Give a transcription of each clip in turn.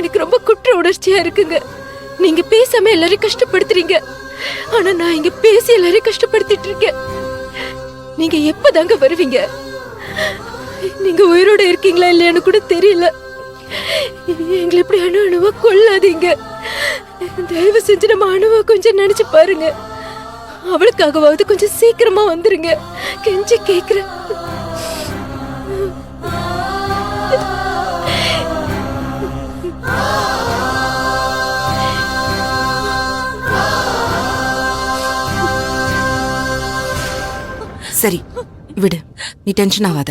எனக்கு ரொம்ப குற்ற உணர்ச்சியா இருக்குங்க. நீங்க பேசாம எல்லாரையும் கஷ்டப்படுத்துறீங்க. ஆனா நான் இங்க பேசி எல்லாரையும் கஷ்டப்படுத்திட்டு இருக்கேன். நீங்க எப்பதாங்க வருவீங்க? நீங்க உயிரோட இருக்கீங்களா இல்லையான்னு கூட தெரியல. எங்களை இப்படி அணுவா கொள்ளாதீங்க. தயவு செஞ்சு நம்ம அணுவா கொஞ்சம் நினைச்சு பாருங்க. அவளுக்காகவாவது கொஞ்சம் சீக்கிரமா வந்துருங்க. கெஞ்சி கேக்குறேன். சரி விடு, நீ டென்ஷன் ஆகாத.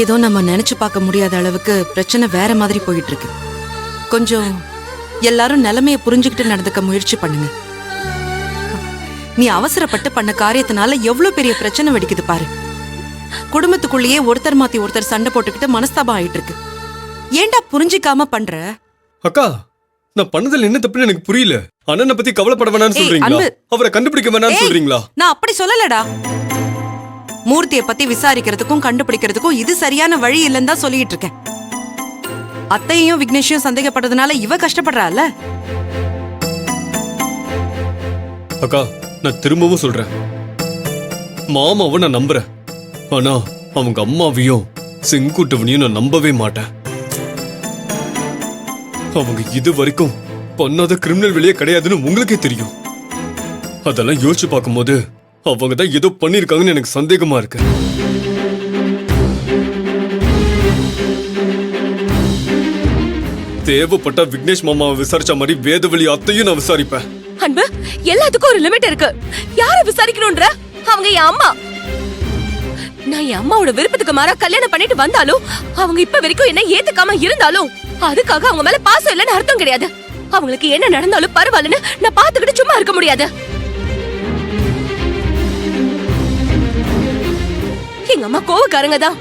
ஏதோ நம்ம நினைச்சு பார்க்க முடியாத அளவுக்கு பிரச்சனை வேற மாதிரி போயிட்டு இருக்கு. கொஞ்சம் எல்லாரும் நிலைமைய புரிஞ்சுக்கிட்டு நடந்துக்க முயற்சி பண்ணுங்க. நீ அவசரப்பட்டு பண்ண காரியத்தினால எவ்வளவு பெரிய பிரச்சனை வெடிக்குது பாரு. குடும்பத்துக்குள்ளேயே ஒருத்தர் மாத்தி ஒருத்தர் சண்டை போட்டுக்கிட்டு மனஸ்தாபம் ஆயிட்டு இருக்கு. ஏன்டா புரிஞ்சிக்காம பண்ற? அக்கா, நான் பண்ணதில் என்ன தப்புன்னு எனக்கு புரியல. அண்ணனை பத்தி கவலைப்பட வேணாம்னு சொல்றீங்களா? அவரை கண்டுபிடிக்க வேணாம்னு சொல்றீங்களா? நான் அப்படி சொல்லலடா. மூர்த்திய பத்தி விசாரிக்கிறதுக்கும் கண்டுபிடிக்கிறதுக்கும் இது சரியான வழி இல்லைன்னு தான் சொல்லிட்டு இருக்கேன். அத்தையும் விக்னேஷையும் சந்தேகப்படுறதுனால இவ கஷ்டப்படுறாள். அக்கா, நான் திரும்பவும் சொல்றேன், மாமாவை நான் நம்புறேன். ஆனா அவங்க அம்மாவையும் செங்குட்டவனையும் நான் நம்பவே மாட்டேன். அவங்க இது வரைக்கும் பண்ணாத கிரிமினல் வெளியே கிடையாதுன்னு உங்களுக்கே தெரியும். அதெல்லாம் யோசிச்சு பார்க்கும்போது அவங்க தான் ஏதோ பண்ணிருக்காங்கன்னு எனக்கு சந்தேகமா இருக்கு. தேவைப்பட்ட விக்னேஷ் மாமாவை விசாரிச்ச மாதிரி வேதவழி அத்தையும் நான் விசாரிப்பேன். அன்பு, எல்லாத்துக்கும் ஒரு லிமிட் இருக்கு. யார விசாரிக்கணும்ன்ற? அவங்க என் அம்மா. நான் என் அம்மாவோட விருப்பத்துக்கு மாறா கல்யாணம் பண்ணிட்டு வந்தாலும், அவங்க இப்ப வரைக்கும் என்ன ஏத்துக்காம இருந்தாலும், அதுக்காக அவங்க மேல பாசம் இல்லைன்னு அர்த்தம் கிடையாது. அவங்களுக்கு என்ன நடந்தாலும் பரவாயில்லன்னு நான் பாத்துக்கிட்டு சும்மா இருக்க முடியாது. எங்க அம்மா கோவக்காரங்க தான்.